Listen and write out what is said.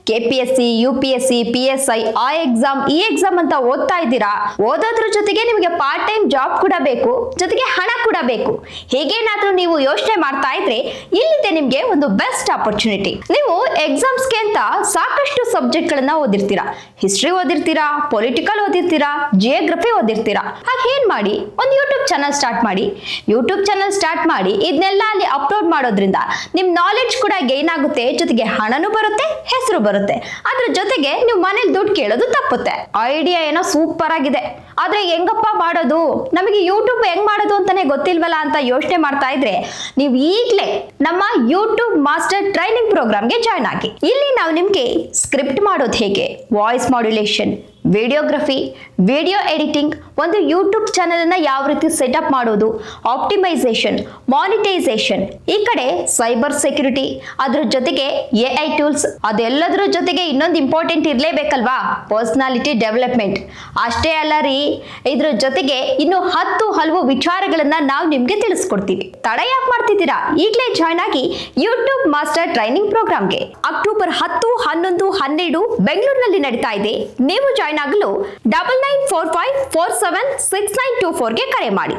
KPSC, UPSC, PSI ಆ exam ಈ exam ಅಂತ ಓದ್ತಾ ಇದ್ದೀರಾ. ಓದೋದ್ರ ಜೊತೆಗೆ ನಿಮಗೆ ಪಾರ್ಟ್ ಟೈಮ್ ಜಾಬ್ ಕೂಡ ಬೇಕು, ಜೊತೆಗೆ ಹಣ ಕೂಡ ಬೇಕು. ಹೇಗೇನಾದ್ರೂ ನೀವು ಯೋಚನೆ ಮಾಡ್ತಾ ಇದ್ರೆ ಇಲ್ಲಿದೆ ನಿಮ್ಗೆ ಒಂದು ಬೆಸ್ಟ್ ಆಪರ್ಚುನಿಟಿ. ನೀವು ಎಕ್ಸಾಮ್ಸ್ಗೆ ಅಂತ ಸಾಕಷ್ಟು ಸಬ್ಜೆಕ್ಟ್ ಗಳನ್ನ ಓದಿರ್ತೀರಾ. ಹಿಸ್ಟ್ರಿ ಓದಿರ್ತೀರಾ, ಪೊಲಿಟಿಕಲ್ ಓದಿರ್ತೀರಾ, ಜಿಯೋಗ್ರಫಿ ಓದಿರ್ತೀರಾ. ಹಾಗೆ ಏನ್ ಮಾಡಿ, ಒಂದು ಯೂಟ್ಯೂಬ್ ಚಾನಲ್ ಸ್ಟಾರ್ಟ್ ಮಾಡಿ. ಇದನ್ನೆಲ್ಲ ಅಲ್ಲಿ ಅಪ್ಲೋಡ್ ಮಾಡೋದ್ರಿಂದ ನಿಮ್ ನಾಲೆಡ್ಜ್ ಕೂಡ ಗೈನ್ ಆಗುತ್ತೆ, ಜೊತೆಗೆ ಹಣನೂ ಬರುತ್ತೆ, ಹೆಸರು ಬರುತ್ತೆ. ಅದ್ರ ಜೊತೆಗೆ ನೀವು ಮನೇಲಿ ದುಡ್ಡು ಕೇಳೋದು ತಪ್ಪುತ್ತೆ. ಐಡಿಯಾ ಏನೋ ಸೂಪರ್ ಆಗಿದೆ, ಆದ್ರೆ ಹೆಂಗಪ್ಪ ಮಾಡೋದು, ನಮಗೆ ಯೂಟ್ಯೂಬ್ ಹೆಂಗ್ ಮಾಡೋದು ಅಂತಾನೆ ಗೊತ್ತಿಲ್ವಲ್ಲ ಅಂತ ಯೋಚನೆ ಮಾಡ್ತಾ ಇದ್ರೆ ನೀವು ಈಗಲೇ ನಮ್ಮ ಯೂಟ್ಯೂಬ್ ಮಾಸ್ಟರ್ ಟ್ರೈನಿಂಗ್ ಪ್ರೋಗ್ರಾಮ್ಗೆ ಜಾಯ್ನ್ ಆಗಿ. ಇಲ್ಲಿ ನಾವು ನಿಮ್ಗೆ ಸ್ಕ್ರಿಪ್ಟ್ ಮಾಡೋದು ಹೇಗೆ, voice modulation, videography, video editing, ಒಂದು ಯೂಟ್ಯೂಬ್ ಚಾನೆಲ್ ಅನ್ನ ಯಾವ ರೀತಿ ಸೆಟಪ್ ಮಾಡೋದು, ಆಪ್ಟಿಮೈಸೇಷನ್, ಮಾನಿಟೈಸೇಷನ್, ಈ ಕಡೆ ಸೈಬರ್ ಸೆಕ್ಯೂರಿಟಿ, ಅದ್ರ ಜೊತೆಗೆ AI ಟೂಲ್ಸ್, ಅದೆಲ್ಲದರ ಜೊತೆಗೆ ಇನ್ನೊಂದು ಇಂಪಾರ್ಟೆಂಟ್ ಇರಲೇಬೇಕಲ್ವಾ, ಪರ್ಸನಾಲಿಟಿ ಡೆವಲಪ್ಮೆಂಟ್. ಅಷ್ಟೇ ಅಲ್ಲ ರೀ, ಇದ್ರ ಜೊತೆಗೆ ಇನ್ನು 10 ಹಲವು ವಿಚಾರಗಳನ್ನ ನಾವು ನಿಮ್ಗೆ ತಿಳಿಸ್ಕೊಡ್ತೀವಿ. ತಡ ಯಾಕೆ ಮಾಡ್ತಿದ್ದೀರಾ, ಈಗಲೇ ಜಾಯ್ನ್ ಆಗಿ ಯೂಟ್ಯೂಬ್ ಮಾಸ್ಟರ್ ಟ್ರೈನಿಂಗ್ ಪ್ರೋಗ್ರಾಮ್ಗೆ. ಅಕ್ಟೋಬರ್ 10, 11, 12 ಬೆಂಗಳೂರಿನಲ್ಲಿ ನಡೀತಾ ಇದೆ. ನೀವು ಜಾಯ್ನ್ ಆಗಲು 9945476924 ಗೆ ಕರೆ ಮಾಡಿ.